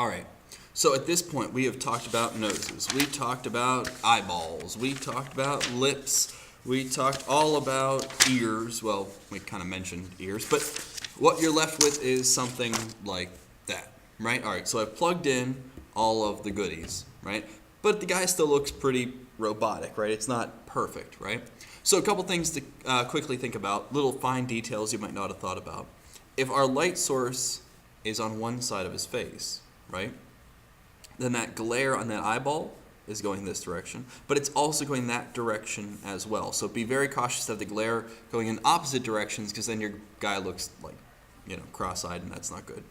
All right. So at this point, we have talked about noses. We talked about eyeballs. We talked about lips. We talked all about ears. Well, we kind of mentioned ears, but what you're left with is something like that, right? All right, so I've plugged in all of the goodies, right? But the guy still looks pretty robotic, right? It's not perfect, right? So a couple things to quickly think about, little fine details you might not have thought about. If our light source is on one side of his face, right? Then that glare on that eyeball is going this direction, but it's also going that direction as well. So be very cautious of the glare going in opposite directions, because then your guy looks like, cross-eyed, and that's not good.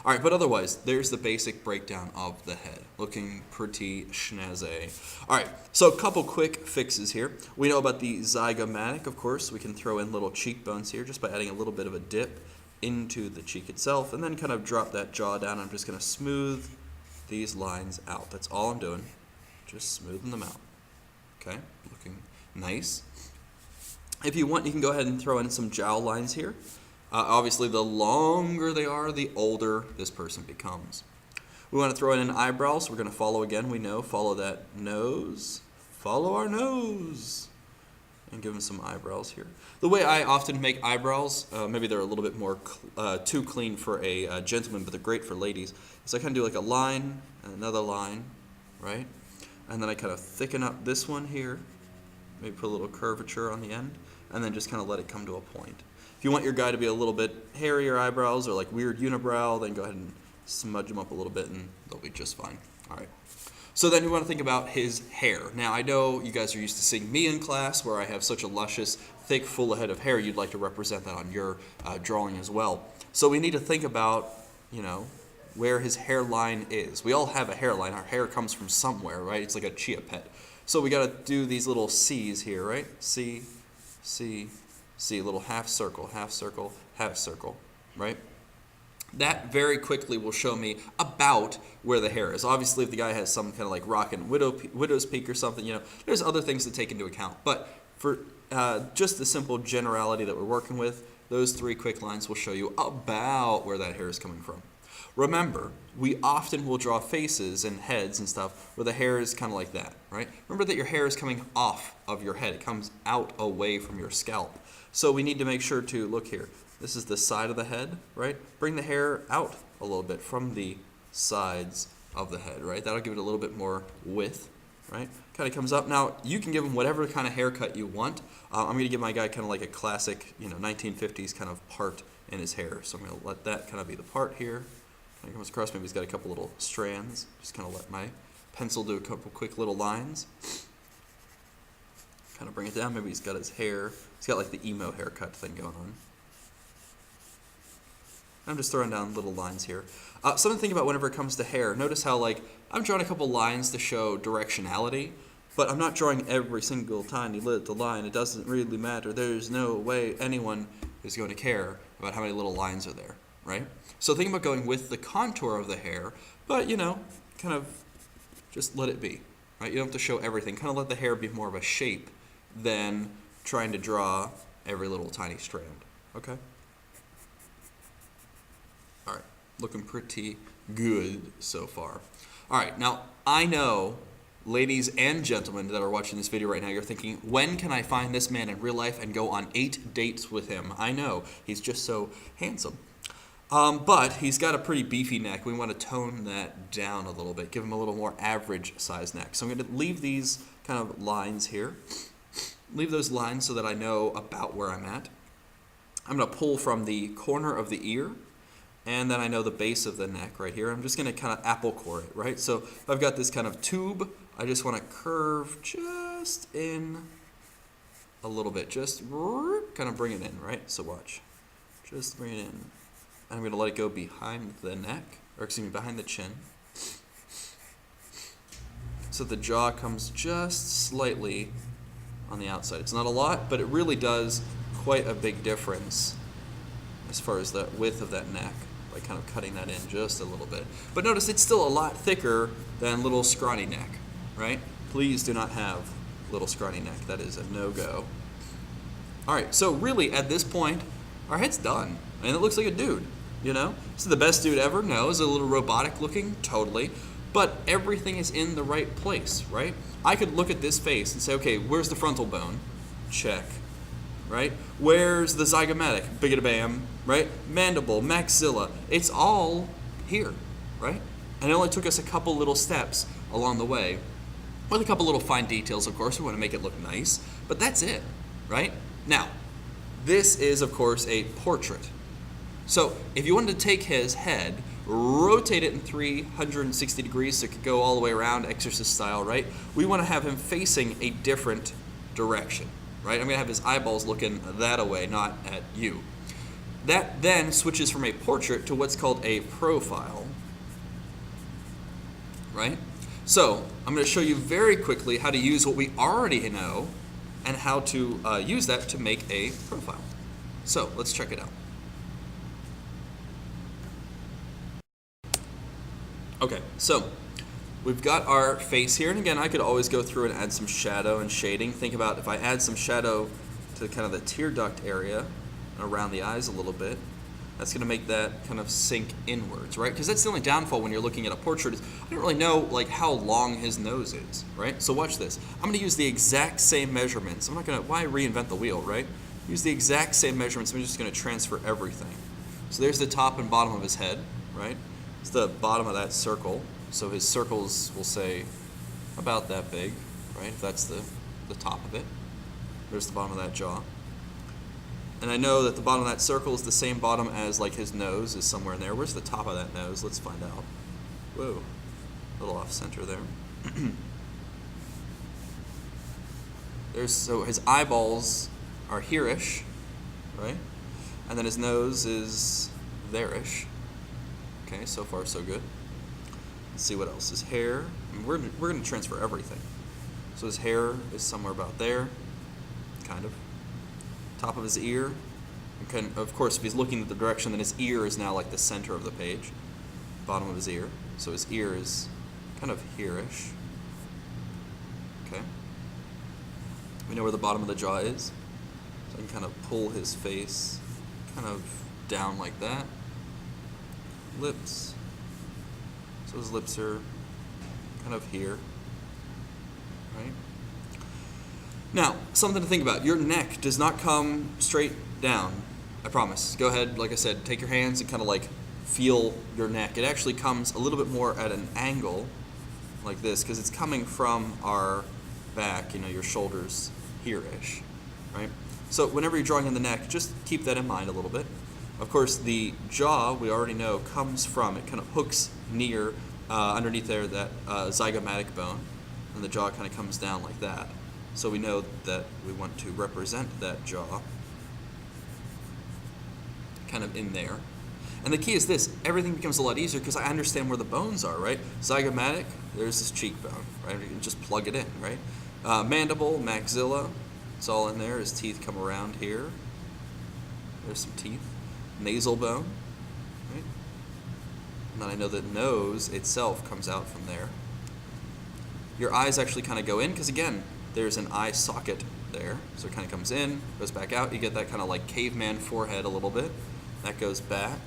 All right, but otherwise, there's the basic breakdown of the head, looking pretty schnazzy. All right, so a couple quick fixes here. We know about the zygomatic, of course. We can throw in little cheekbones here just by adding a little bit of a dip into the cheek itself, and then kind of drop that jaw down. I'm just going to smooth these lines out. That's all I'm doing. Just smoothing them out. Okay, looking nice. If you want, you can go ahead and throw in some jowl lines here. Obviously, the longer they are, the older this person becomes. We want to throw in an eyebrow, so we're going to follow again. We know, follow that nose. Follow our nose. And give him some eyebrows here. The way I often make eyebrows, maybe they're a little bit more too clean for a gentleman, but they're great for ladies. So I kind of do like a line, and another line, right? And then I kind of thicken up this one here. Maybe put a little curvature on the end, and then just kind of let it come to a point. If you want your guy to be a little bit hairier eyebrows or like weird unibrow, then go ahead and smudge them up a little bit, and they'll be just fine. All right. So then we want to think about his hair. Now, I know you guys are used to seeing me in class where I have such a luscious, thick, full head of hair. You'd like to represent that on your drawing as well. So we need to think about, where his hairline is. We all have a hairline. Our hair comes from somewhere, right? It's like a chia pet. So we got to do these little C's here, right? C, C, C, little half circle, right? That very quickly will show me about where the hair is. Obviously, if the guy has some kind of like rockin' widow's peak or something, there's other things to take into account. But for just the simple generality that we're working with, those three quick lines will show you about where that hair is coming from. Remember, we often will draw faces and heads and stuff where the hair is kind of like that, right? Remember that your hair is coming off of your head. It comes out away from your scalp. So we need to make sure to look here. This is the side of the head, right? Bring the hair out a little bit from the sides of the head, right? That'll give it a little bit more width, right? Kind of comes up. Now, you can give him whatever kind of haircut you want. I'm going to give my guy kind of like a classic, 1950s kind of part in his hair. So I'm going to let that kind of be the part here. Kind of comes across, maybe he's got a couple little strands. Just kind of let my pencil do a couple quick little lines. Kind of bring it down. Maybe he's got his hair. He's got like the emo haircut thing going on. I'm just throwing down little lines here. Something to think about whenever it comes to hair. Notice how I'm drawing a couple lines to show directionality, but I'm not drawing every single tiny little line. It doesn't really matter. There's no way anyone is going to care about how many little lines are there, right? So think about going with the contour of the hair, but kind of just let it be, right? You don't have to show everything. Kind of let the hair be more of a shape than trying to draw every little tiny strand, okay? All right, looking pretty good so far. All right, now I know, ladies and gentlemen that are watching this video right now, you're thinking, when can I find this man in real life and go on 8 dates with him? I know, he's just so handsome. But he's got a pretty beefy neck. We want to tone that down a little bit, give him a little more average size neck. So I'm going to leave these kind of lines here. Leave those lines so that I know about where I'm at. I'm going to pull from the corner of the ear, and then I know the base of the neck right here. I'm just going to kind of apple core it, right? So if I've got this kind of tube, I just want to curve just in a little bit. Just kind of bring it in, right? So watch. Just bring it in. I'm going to let it go behind the neck, or excuse me, behind the chin. So the jaw comes just slightly on the outside. It's not a lot, but it really does quite a big difference as far as the width of that neck by kind of cutting that in just a little bit. But notice it's still a lot thicker than little scrawny neck, right? Please do not have little scrawny neck. That is a no-go. All right, so really at this point, our head's done, and it looks like a dude. you know? Is it the best dude ever? No. Is it a little robotic looking? Totally. But everything is in the right place, right? I could look at this face and say, okay, where's the frontal bone? Check, right? Where's the zygomatic? Bam, right? Mandible, maxilla. It's all here, right? And it only took us a couple little steps along the way, with a couple little fine details, of course. We want to make it look nice, but that's it, right? Now, this is, of course, a portrait. So if you wanted to take his head, rotate it in 360 degrees so it could go all the way around, exorcist style, right? We want to have him facing a different direction, right? I'm going to have his eyeballs looking that way, not at you. That then switches from a portrait to what's called a profile, right? So I'm going to show you very quickly how to use what we already know and how to use that to make a profile. So let's check it out. Okay, so we've got our face here, and again, I could always go through and add some shadow and shading. Think about if I add some shadow to kind of the tear duct area and around the eyes a little bit, that's going to make that kind of sink inwards, right? Because that's the only downfall when you're looking at a portrait is I don't really know like how long his nose is, right? So watch this. I'm going to use the exact same measurements. I'm not going to, why reinvent the wheel, right? Use the exact same measurements. I'm just going to transfer everything. So there's the top and bottom of his head, right? It's the bottom of that circle. So his circles, we'll say, about that big, right? If that's the top of it. There's the bottom of that jaw. And I know that the bottom of that circle is the same bottom as like his nose is somewhere in there. Where's the top of that nose? Let's find out. Whoa, a little off center there. So his eyeballs are here-ish, right? And then his nose is there-ish. Okay, so far so good. Let's see what else. His hair, I mean, we're going to transfer everything. So his hair is somewhere about there, kind of. Top of his ear, and of course if he's looking at the direction, then his ear is now like the center of the page. Bottom of his ear, so his ear is kind of here-ish. Okay. We know where the bottom of the jaw is, so I can kind of pull his face kind of down like that. Lips, so his lips are kind of here, right? Now, something to think about. Your neck does not come straight down, I promise. Go ahead, like I said, take your hands and kind of like feel your neck. It actually comes a little bit more at an angle like this because it's coming from our back, you know, your shoulders here-ish, right? So whenever you're drawing in the neck, just keep that in mind a little bit. Of course, the jaw, we already know, comes from, it kind of hooks near, underneath there, that zygomatic bone, and the jaw kind of comes down like that. So we know that we want to represent that jaw kind of in there. And the key is this, everything becomes a lot easier because I understand where the bones are, right? Zygomatic, there's this cheekbone, right? You can just plug it in, right? Mandible, maxilla, it's all in there. His teeth come around here. There's some teeth. Nasal bone, right? And then I know that nose itself comes out from there. Your eyes actually kind of go in because, again, there's an eye socket there. So it kind of comes in, goes back out. You get that kind of like caveman forehead a little bit. That goes back.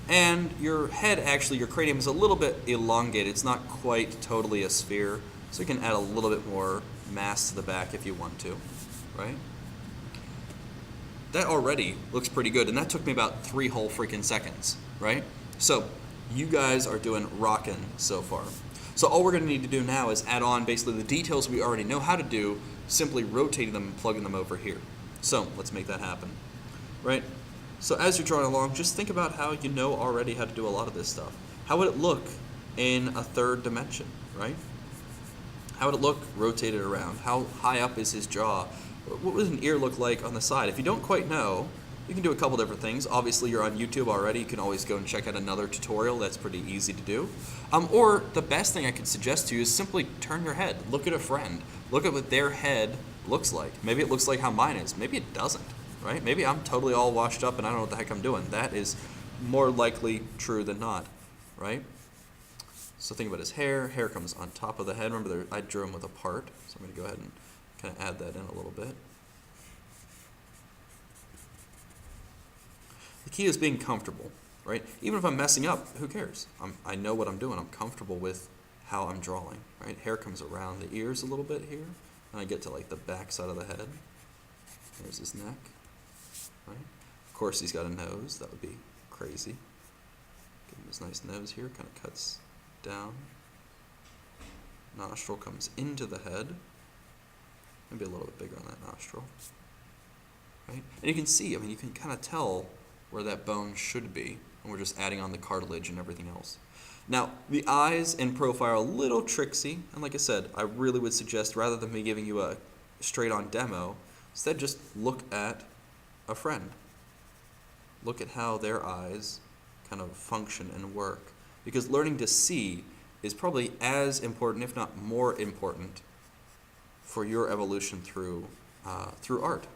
And your head, actually, your cranium is a little bit elongated. It's not quite totally a sphere. So you can add a little bit more mass to the back if you want to, right? That already looks pretty good. And that took me about 3 whole freaking seconds, right? So you guys are doing rockin' so far. So all we're going to need to do now is add on basically the details we already know how to do, simply rotating them and plugging them over here. So let's make that happen, right? So as you're drawing along, just think about how you know already how to do a lot of this stuff. How would it look in a 3rd dimension, right? How would it look rotated around? How high up is his jaw? What would an ear look like on the side? If you don't quite know, you can do a couple different things. Obviously, you're on YouTube already. You can always go and check out another tutorial. That's pretty easy to do. Or the best thing I could suggest to you is simply turn your head. Look at a friend. Look at what their head looks like. Maybe it looks like how mine is. Maybe it doesn't, right? Maybe I'm totally all washed up and I don't know what the heck I'm doing. That is more likely true than not, right? So think about his hair. Hair comes on top of the head. Remember, I drew him with a part. So I'm going to go ahead and kind of add that in a little bit. The key is being comfortable, right? Even if I'm messing up, who cares? I know what I'm doing. I'm comfortable with how I'm drawing, right? Hair comes around the ears a little bit here, and I get to like the back side of the head. There's his neck, right? Of course, he's got a nose. That would be crazy. Give him his nice nose here, kind of cuts down. Nostril comes into the head. Maybe a little bit bigger on that nostril, right? And you can see, I mean, you can kind of tell where that bone should be, and we're just adding on the cartilage and everything else. Now, the eyes in profile are a little tricksy, and like I said, I really would suggest, rather than me giving you a straight-on demo, instead just look at a friend. Look at how their eyes kind of function and work, because learning to see is probably as important, if not more important, for your evolution through art.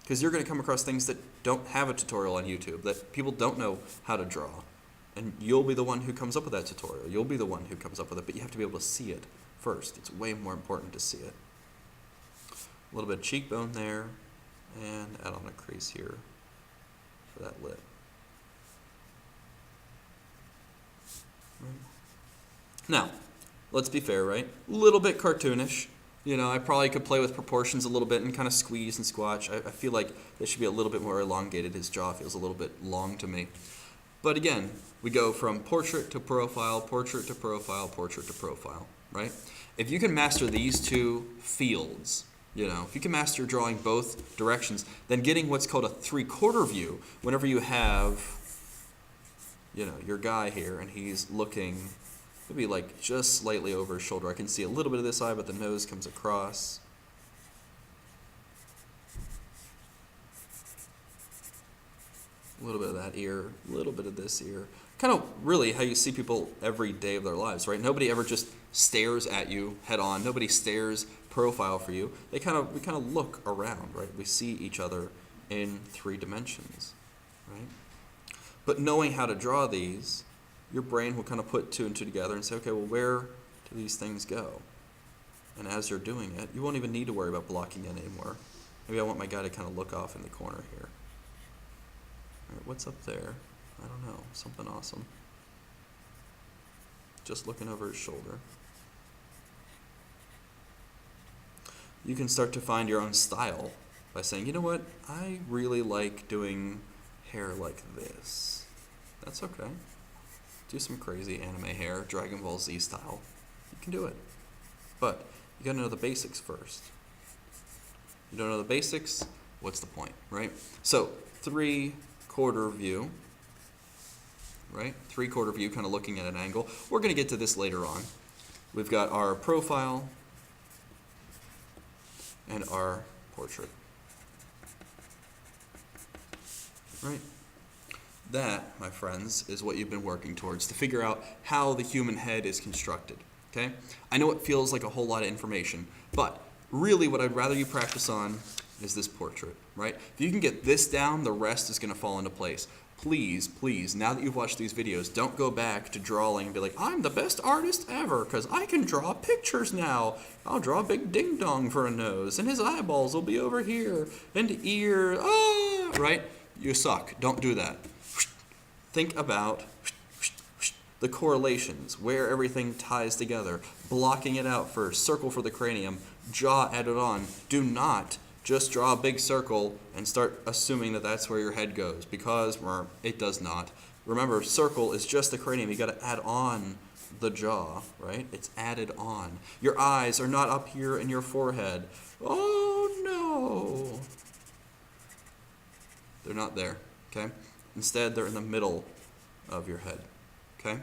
Because you're going to come across things that don't have a tutorial on YouTube, that people don't know how to draw. And you'll be the one who comes up with that tutorial. You'll be the one who comes up with it, but you have to be able to see it first. It's way more important to see it. A little bit of cheekbone there, and add on a crease here for that lip. Right. Now, let's be fair, right? A little bit cartoonish. You know, I probably could play with proportions a little bit and kind of squeeze and squash. I feel like this should be a little bit more elongated. His jaw feels a little bit long to me. But again, we go from portrait to profile, portrait to profile, portrait to profile, right? If you can master these two fields, you know, if you can master drawing both directions, then getting what's called a 3/4 view, whenever you have, you know, your guy here and he's looking maybe like just slightly over his shoulder. I can see a little bit of this eye, but the nose comes across. A little bit of that ear, a little bit of this ear. Kind of really how you see people every day of their lives, right? Nobody ever just stares at you head on. Nobody stares profile for you. We kind of look around, right? We see each other in 3 dimensions, right? But knowing how to draw these, your brain will kind of put 2 and 2 together and say, okay, well, where do these things go? And as you're doing it, you won't even need to worry about blocking in anymore. Maybe I want my guy to kind of look off in the corner here. All right, what's up there? I don't know, something awesome. Just looking over his shoulder. You can start to find your own style by saying, you know what, I really like doing hair like this. That's okay. Do some crazy anime hair, Dragon Ball Z style. You can do it. But you gotta know the basics first. You don't know the basics, what's the point, right? So 3/4 view, right? 3/4 view, kind of looking at an angle. We're gonna get to this later on. We've got our profile and our portrait, right? That, my friends, is what you've been working towards, to figure out how the human head is constructed, okay? I know it feels like a whole lot of information, but really what I'd rather you practice on is this portrait, right? If you can get this down, the rest is going to fall into place. Please, please, now that you've watched these videos, don't go back to drawing and be like, I'm the best artist ever because I can draw pictures now. I'll draw a big ding-dong for a nose, and his eyeballs will be over here, and ear, right? You suck. Don't do that. Think about the correlations, where everything ties together, blocking it out first, circle for the cranium, jaw added on. Do not just draw a big circle and start assuming that that's where your head goes, because it does not. Remember, circle is just the cranium. You got to add on the jaw, right? It's added on. Your eyes are not up here in your forehead. Oh no. They're not there, okay? Instead, they're in the middle of your head, okay?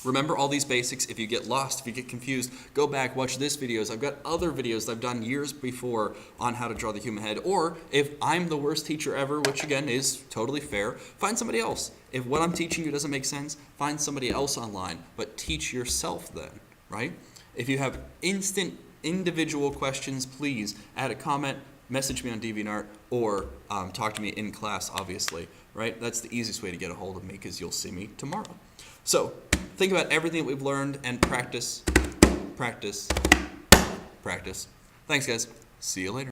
Remember all these basics. If you get lost, if you get confused, go back, watch this videos. I've got other videos that I've done years before on how to draw the human head. Or if I'm the worst teacher ever, which again is totally fair, find somebody else. If what I'm teaching you doesn't make sense, find somebody else online, but teach yourself then, right? If you have instant individual questions, please add a comment, message me on DeviantArt, or talk to me in class, obviously, right? That's the easiest way to get a hold of me, because you'll see me tomorrow. So think about everything that we've learned and practice, practice, practice. Thanks, guys. See you later.